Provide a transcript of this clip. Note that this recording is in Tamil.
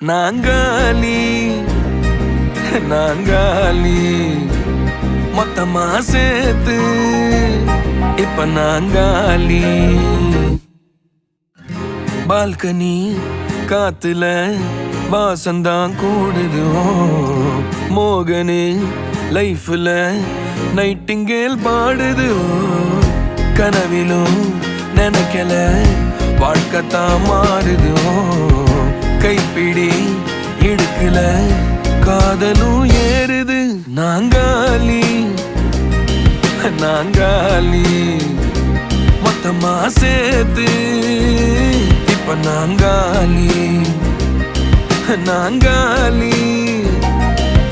நாங்காலி நாங்காலி மொத்தமா சேர்த்து இப்ப நாங்காலி. பால்கனி காத்துல வாசந்தான் கூடுது. மோகனு லைஃப்ல நைட்டிங்கேல் பாடுது. கனவிலும் நினைக்கல வாழ்க்கைத்தான் மாறுது. கைப்பிடி இடுக்கல காதலும் ஏறுது. நாங்காலி நாங்காலி மொத்தமா சேர்த்து இப்ப நாங்காலி நாங்காலி.